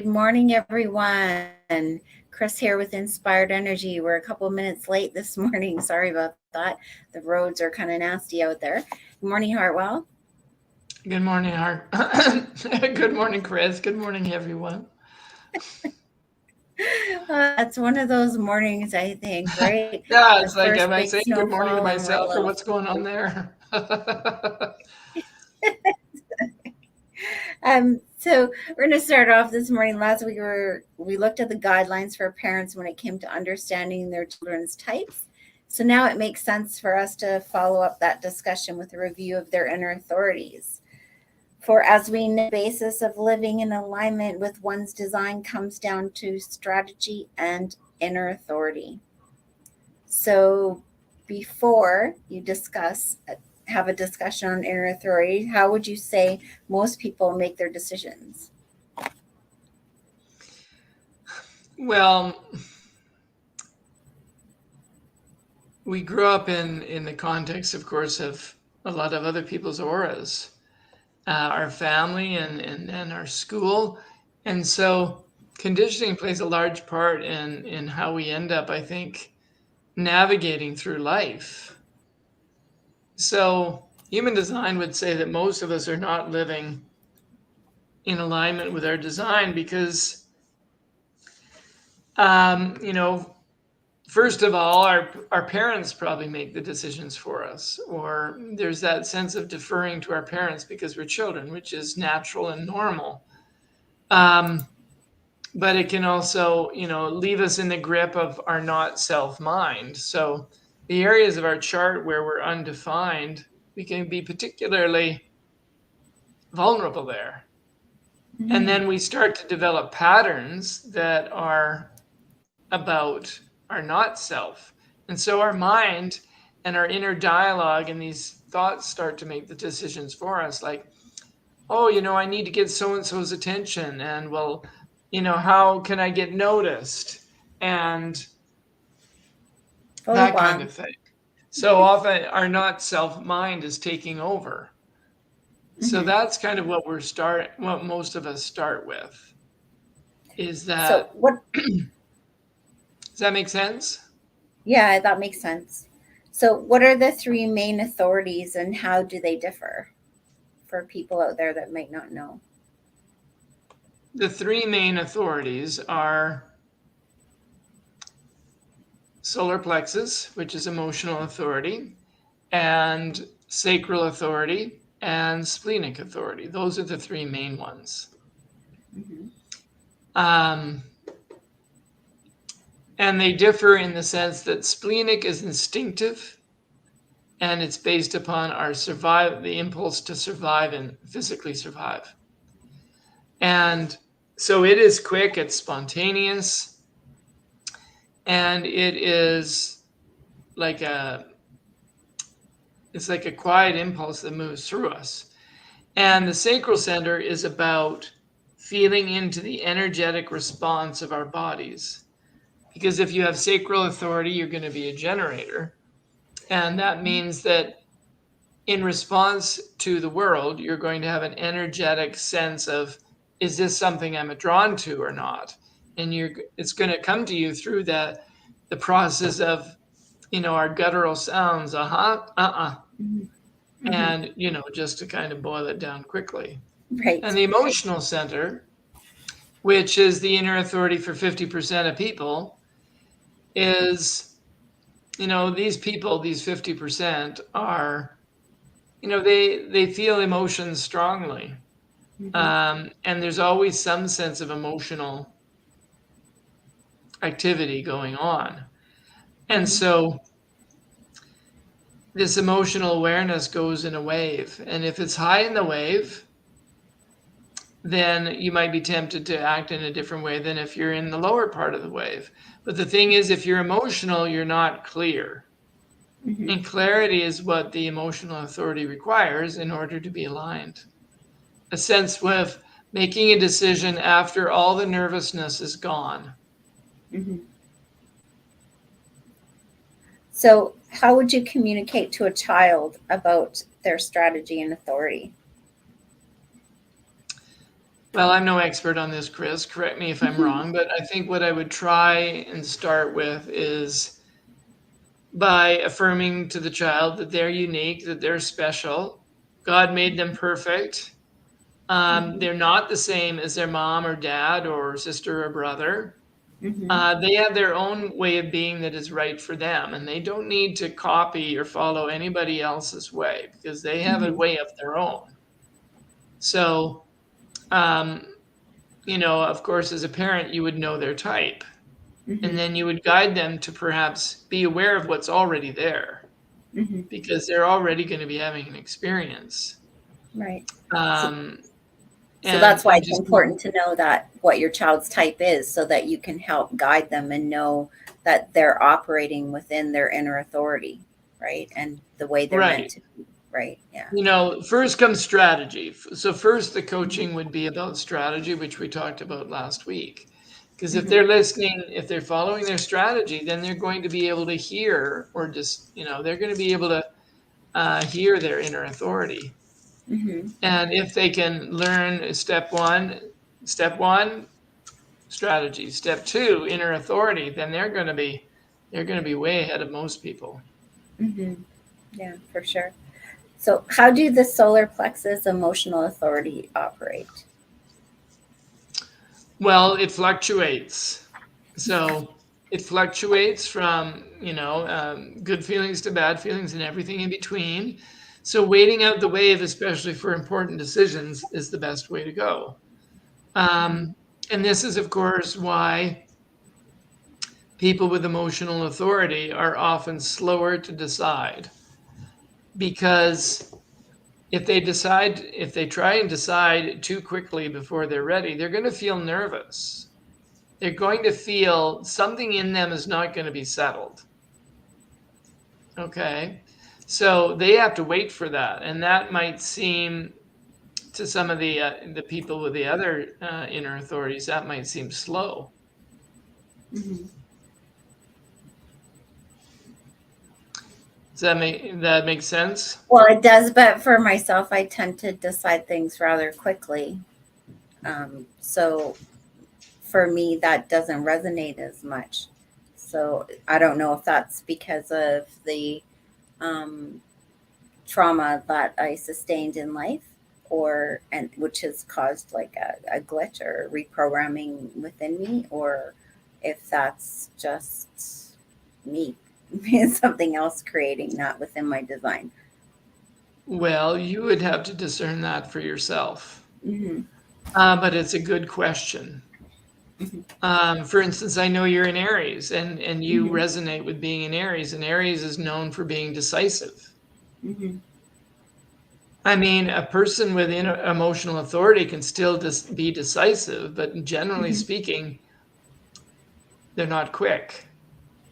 Good morning, everyone. Kris here with Inspired Energy. We're a couple of minutes late this morning. Sorry about that. The roads are kind of nasty out there. Good morning, Hartwell. Good morning, Good morning, Kris. Good morning, everyone. That's one of those mornings, I think, right? Yeah, The it's like, first am I big saying good morning to snowfall, and we're a myself or little. what's going on there? So we're going to start off this morning. Last week we looked at the guidelines for parents when it came to understanding their children's types. So now it makes sense for us to follow up that discussion with a review of their inner authorities. For as we know, the basis of living in alignment with one's design comes down to strategy and inner authority. So before you have a discussion on inner authority, how would you say most people make their decisions? Well, we grew up in the context, of course, of a lot of other people's auras, our family and our school. And so conditioning plays a large part in how we end up, I think, navigating through life. So human design would say that most of us are not living in alignment with our design because, you know, first of all, our parents probably make the decisions for us, or there's that sense of deferring to our parents because we're children, which is natural and normal. Um, but it can also, leave us in the grip of our not self mind. So the areas of our chart where we're undefined, we can be particularly vulnerable there. And then we start to develop patterns that are about our not self. And so our mind and our inner dialogue and these thoughts start to make the decisions for us, like, oh, I need to get so and so's attention. And well, how can I get noticed? And that kind of thing. So often our not self mind is taking over. So that's kind of what what most of us start with. Is So that what? Does that make sense? Yeah, that makes sense. So what are the three main authorities and how do they differ for people out there that might not know? The three main authorities are solar plexus, which is emotional authority, and sacral authority, and splenic authority. Those are the three main ones. Mm-hmm. And they differ in the sense that splenic is instinctive, and it's based upon the impulse to survive and physically survive. And so it is quick, it's spontaneous, and it's like a quiet impulse that moves through us. And the sacral center is about feeling into the energetic response of our bodies. Because if you have sacral authority, you're going to be a generator. And that means that in response to the world, you're going to have an energetic sense of, is this something I'm drawn to or not? And it's going to come to you through the process of, our guttural sounds, Mm-hmm. and, just to kind of boil it down quickly. Right. And the emotional center, which is the inner authority for 50% of people, is, these people, these 50% are, they feel emotions strongly. Mm-hmm. And there's always some sense of emotional activity going on. And Mm-hmm. so this emotional awareness goes in a wave. And if it's high in the wave, then you might be tempted to act in a different way than if you're in the lower part of the wave. But the thing is, if you're emotional, you're not clear. Mm-hmm. And clarity is what the emotional authority requires in order to be aligned. A sense of making a decision after all the nervousness is gone. Mm-hmm. So how would you communicate to a child about their strategy and authority? Well, I'm no expert on this, Kris. Correct me if I'm wrong, but I think what I would try and start with is by affirming to the child that they're unique, that they're special. God made them perfect. Mhm. They're not the same as their mom or dad or sister or brother. Mhm. They have their own way of being that is right for them, and they don't need to copy or follow anybody else's way because they have a Mhm. way of their own. So, um, of course, as a parent, you would know their type, and Mhm. then you would guide them to perhaps be aware of what's already there Mhm. because they're already going to be having an experience. Right. So, Um, so that's why and it's just important to know that what your child's type is so that you can help guide them and know that they're operating within their inner authority, right? And the way they're meant right. to be, right? Yeah. First comes strategy. So first, the Mhm. coaching would be about strategy, which we talked about last week. Because if Mhm. they're listening, if they're following their strategy, then they're going to be able to hear, or just, they're going to be able to hear their inner authority. Mhm. And if they can learn step one, strategy, step two, inner authority, then they're going to be way ahead of most people. Mhm. Yeah, for sure. So, how do the solar plexus emotional authority operate? Well, it fluctuates. So it fluctuates from, good feelings to bad feelings and everything in between. So waiting out the wave, especially for important decisions, is the best way to go. Mhm. Um, and this is, of course, why people with emotional authority are often slower to decide. Because if they try and decide too quickly before they're ready, they're going to feel nervous. They're going to feel something in them is not going to be settled. Okay. So they have to wait for that. And that might seem to some of the people with the other inner authorities, that might seem slow. Mhm. Does that make sense? Well, it does, but for myself, I tend to decide things rather quickly. So for me, that doesn't resonate as much. So I don't know if that's because of the um, trauma that I sustained in life, or and which has caused like a glitch or reprogramming within me, or if that's just me, something else creating that within my design. Well, you would have to discern that for yourself. Hmm. But it's a good question. Hmm. For instance, I know you're in Aries and you Hmm. resonate with being in Aries, and Aries is known for being decisive. Hmm. I mean, a person with emotional authority can still be decisive, but generally Hmm. speaking, they're not quick.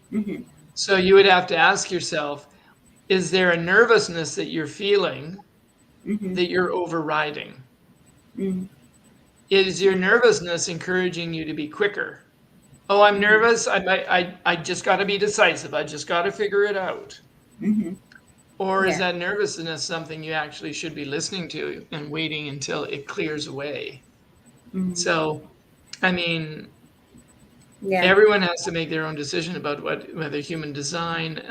Hmm. So you would have to ask yourself, is there a nervousness that you're feeling Hmm. that you're overriding? Hmm. Is your nervousness encouraging you to be quicker? Oh, I'm Hmm. nervous. I just got to be decisive. I just got to figure it out. Hmm. Or is Yeah. that nervousness something you actually should be listening to and waiting until it clears away? Hmm. So, I mean, Yeah. everyone has to make their own decision about whether human design,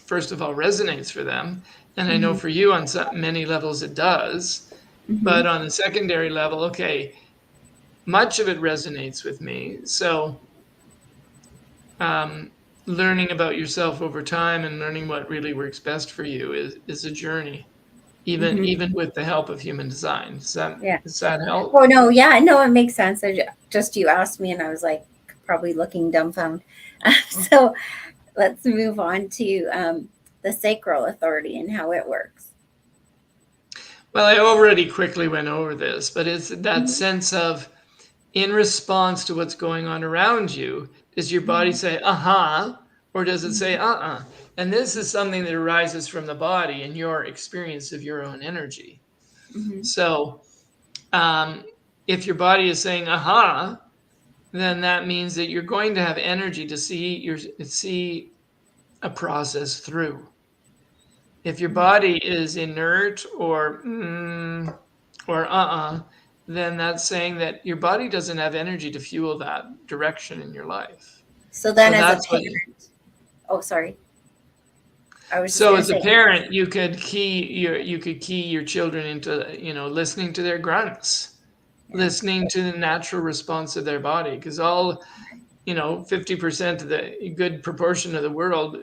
first of all, resonates for them. And I know Hmm. for you, on many levels, it does. Hmm. But on a secondary level, okay, much of it resonates with me. So, um, learning about yourself over time and learning what really works best for you is a journey, even Hmm. even with the help of human design. Yeah. Does that help? Oh no, yeah, no, it makes sense. Just you asked me, and I was like probably looking dumbfounded. So let's move on to the sacral authority and how it works. Well, I already quickly went over this, but it's that Hmm. sense of in response to what's going on around you, does your body Hmm. say, uh-huh, or does it say, Hmm. uh-uh? And this is something that arises from the body and your experience of your own energy. Hmm. So um, if your body is saying, uh-huh, then that means that you're going to have energy to see a process through. If your body is inert or or uh-uh, then that's saying that your body doesn't have energy to fuel that direction in your life. So then, So as a that's what. parent, oh, sorry, I was just So going to as a say, parent, you could key your children into listening to their grunts, yeah, listening to the natural response of their body, because all 50% of the good proportion of the world,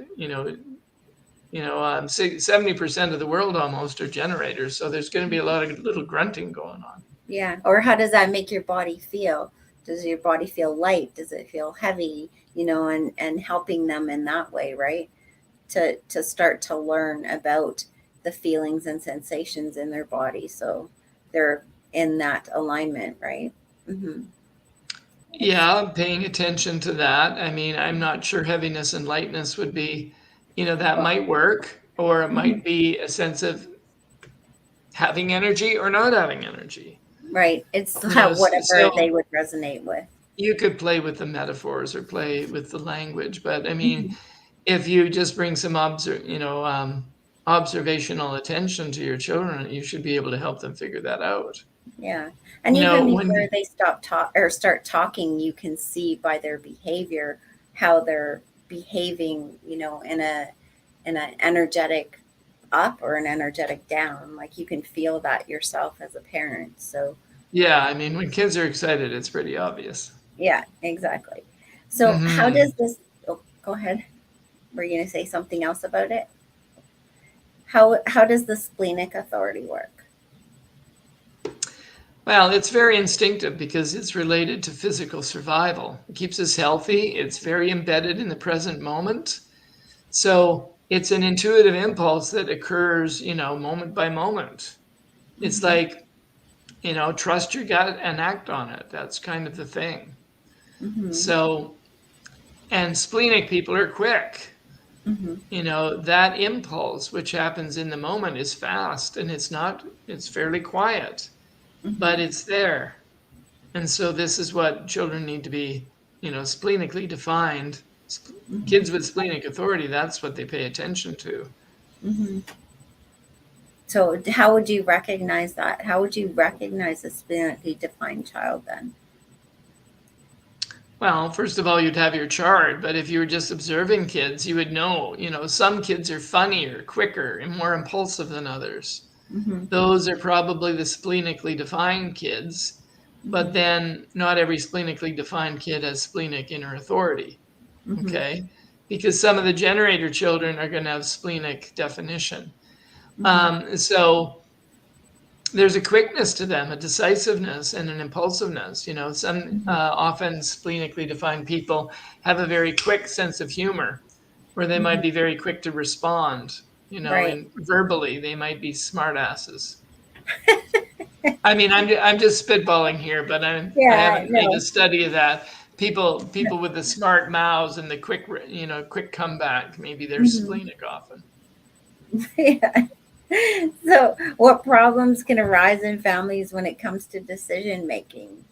70% of the world almost are generators. So there's going to be a lot of little grunting going on. yeah. Or how does that make your body feel? Does your body feel light? Does it feel heavy? And helping them in that way, right? To start to learn about the feelings and sensations in their body, so they're in that alignment, right? Mm-hmm. Yeah, paying attention to that. I mean, I'm not sure heaviness and lightness would be, that Well, might work, or it mhm. might be a sense of having energy or not having energy. Right, it's So whatever they would resonate with. you could play with the metaphors or play with the language, but I mean, Mhm. if you just bring some observational attention to your children, you should be able to help them figure that out. Yeah, and even before When they start talking, you can see by their behavior how they're behaving, in an energetic up or an energetic down. Like, you can feel that yourself as a parent. So Yeah, I mean, when kids are excited, it's pretty obvious. yeah, exactly. So how Hmm. does this? Oh, go ahead. Were you going to say something else about it? How does the splenic authority work? Well, it's very instinctive because it's related to physical survival. It keeps us healthy. It's very embedded in the present moment. So it's an intuitive impulse that occurs, moment by moment. It's Mm-hmm. like, trust your gut and act on it. That's kind of the thing. Mm-hmm. So, and splenic people are quick. Mm-hmm. That impulse, which happens in the moment, is fast and it's fairly quiet, Mm-hmm. but it's there. And so this is what children need to be, splenically defined. Mm-hmm. Kids with splenic authority, that's what they pay attention to. Mm-hmm. So how would you recognize that? How would you recognize a splenically defined child then? Well, first of all, you'd have your chart, but if you were just observing kids, you would know, some kids are funnier, quicker, and more impulsive than others. Mm-hmm. Those are probably the splenically defined kids, but Mm-hmm. then not every splenically defined kid has splenic inner authority, Mm-hmm. okay? Because some of the generator children are going to have splenic definition. Mm-hmm. So there's a quickness to them, a decisiveness, and an impulsiveness. Some Mm-hmm. often splenically defined people have a very quick sense of humor, where they might Mm-hmm. be very quick to respond. Right. And verbally they might be smartasses. I mean, I'm just spitballing here, but I Yeah. haven't made a No. study of that. People with the smart mouths and the quick comeback, maybe they're Mm-hmm. splenic often. Yeah. So, what problems can arise in families when it comes to decision making?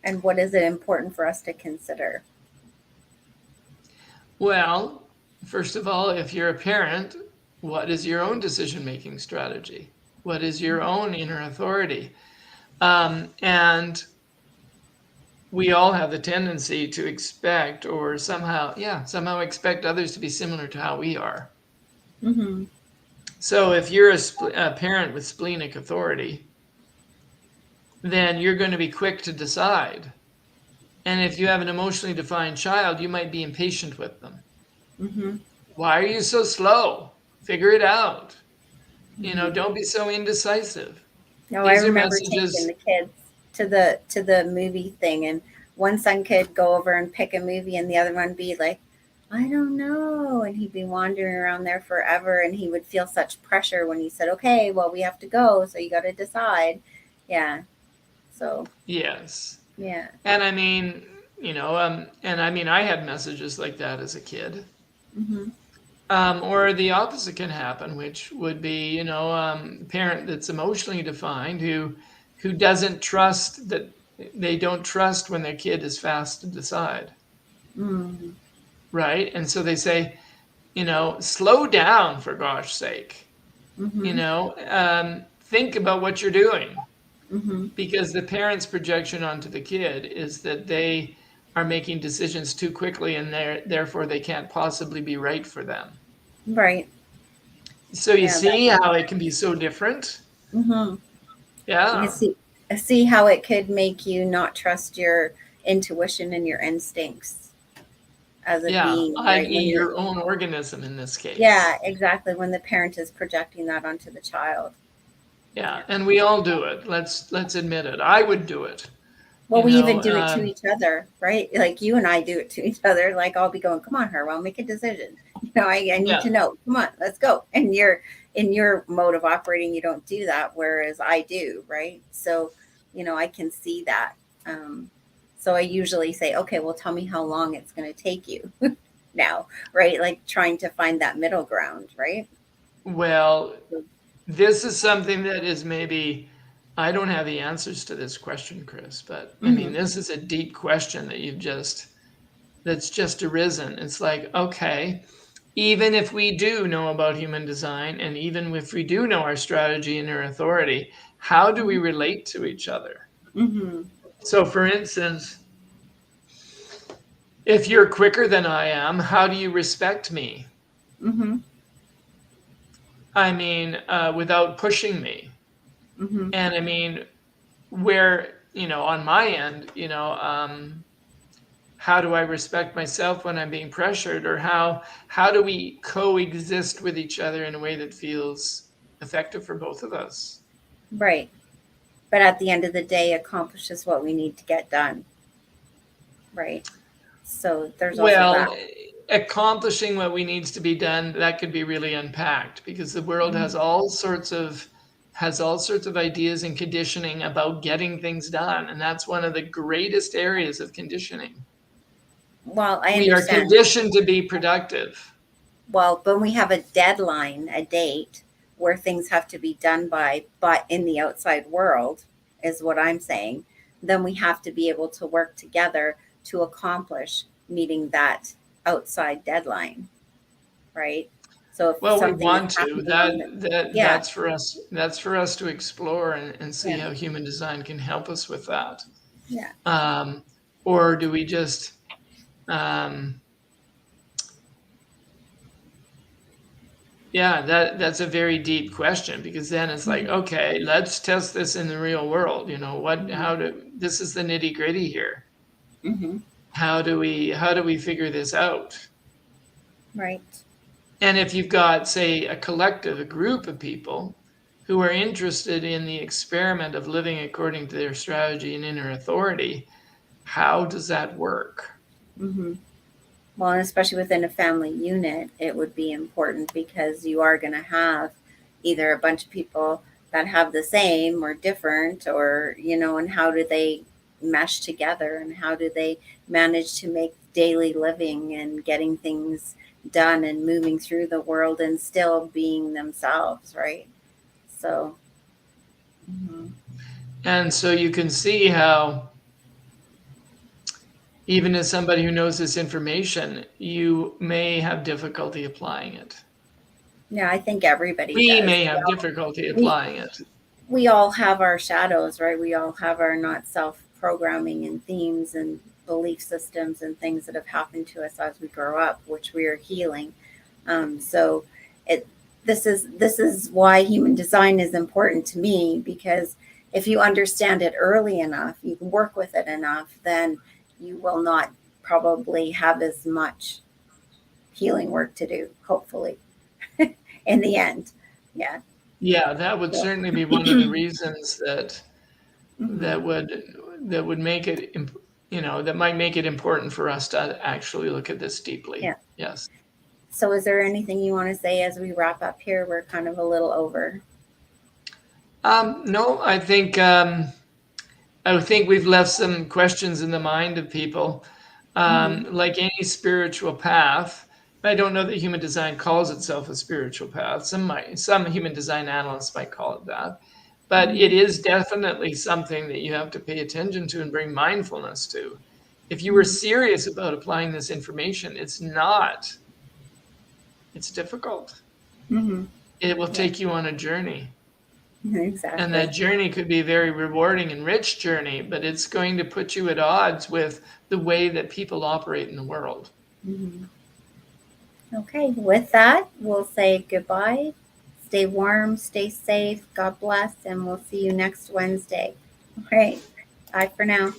And what is it important for us to consider? Well, first of all, if you're a parent, what is your own decision making strategy? What is your own inner authority? And we all have the tendency to expect or somehow expect others to be similar to how we are. Mm-hmm. So if you're a parent with splenic authority, then you're going to be quick to decide. And if you have an emotionally defined child, you might be impatient with them. Mm-hmm. Why are you so slow? Figure it out. Mm-hmm. Don't be so indecisive. No, I These are remember taking messages. the kids to the movie thing, and one son could go over and pick a movie, and the other one be like, "I don't know," and he'd be wandering around there forever, and he would feel such pressure when he said, "Okay, well, we have to go, so you got to decide." Yeah. So Yes. yeah. And I mean, I had messages like that as a kid. Mm-hmm. Or the opposite can happen, which would be, parent that's emotionally defined who doesn't trust that they don't trust when their kid is fast to decide, Mm-hmm. right? And so they say, slow down for gosh sake, Mm-hmm. think about what you're doing. Mm-hmm. because the parent's projection onto the kid is that they are making decisions too quickly and therefore they can't possibly be right for them. Right. So you Yeah. see how it can be so different? Mm-hmm. You Yeah. see how it could make you not trust your intuition and your instincts as a Yeah, being, right? i.e. When you're your own organism in this Yeah, case. exactly. When the parent is projecting that onto the child. Yeah, Yeah. and we all do it. Let's admit it. I would do it. Well, You we even know, do it to each other, right? Like you and I do it to each other. Like I'll be going, "Come on, Harwell, make a decision." I need yeah. to know. Come on, let's go. And you're in your mode of operating, you don't do that, whereas I do, right? So, I can see that. Um, so I usually say, "Okay, well, tell me how long it's going to take you now," right? Like trying to find that middle ground, right? Well, this is something that is maybe I don't have the answers to this question, Kris, but I mean, Mm-hmm. this is a deep question that that's just arisen. It's like, okay, even if we do know about human design and even if we do know our strategy and our authority, how do we relate to each other? Mm-hmm. So, for instance, if you're quicker than I am, how do you respect me? Mm-hmm. I mean, without pushing me. Mm-hmm. And I mean, where, on my end, how do I respect myself when I'm being pressured? Or how do we coexist with each other in a way that feels effective for both of us? Right. But at the end of the day, accomplishes what we need to get done, right? So there's also Well, that. accomplishing what we needs to be done, that could be really unpacked because the world Mhm. has all sorts of ideas and conditioning about getting things done, and that's one of the greatest areas of conditioning. Well, I We are understand. conditioned to be productive. Well, but when we have a deadline, a date where things have to be done by, but in the outside world, is what I'm saying, then we have to be able to work together to accomplish meeting that outside deadline, right? So if Well, we something is want to. happening on the, yeah, That's for us to explore and see yeah, how human design can help us with that. yeah. Um, or do we just um, yeah, that's a very deep question because then it's like, Mhm, okay, let's test this in the real world. mhm, This is the nitty gritty here. mhm. How do we figure this out? Right. And if you've got, say, a collective, a group of people who are interested in the experiment of living according to their strategy and inner authority, how does that work? Mhm. Well, and especially within a family unit, it would be important because you are going to have either a bunch of people that have the same or different, or, and how do they mesh together and how do they manage to make daily living and getting things done and moving through the world and still being themselves, right? So, mhm. And so you can see how, even as somebody who knows this information, you may have difficulty applying it. Yeah, I think everybody We does. may have difficulty We, applying it. we all have our shadows, right? We all have our not self programming and themes and belief systems and things that have happened to us as we grow up, which we are healing. So it this is why human design is important to me, because if you understand it early enough, you can work with it enough, then you will not probably have as much healing work to do, hopefully, in the end. Yeah. Yeah, that would So, certainly be one of the reasons mhm. that would that would make it that might make it important for us to actually look at this deeply. Yeah. Yes. So, is there anything you want to say as we wrap up here? We're kind of a little over. No, I think we've left some questions in the mind of people. Hmm. Like any spiritual path, I don't know that human design calls itself a spiritual path. Some human design analysts might call it that, but Hmm. it is definitely something that you have to pay attention to and bring mindfulness to. If you were Hmm. serious about applying this information, it's difficult. Hmm. It will Yeah. take you on a journey. Exactly. And that journey could be a very rewarding and rich journey, but it's going to put you at odds with the way that people operate in the world. Mhm. Okay, with that, we'll say goodbye. Stay warm, stay safe. God bless, and we'll see you next Wednesday. All right. Bye for now.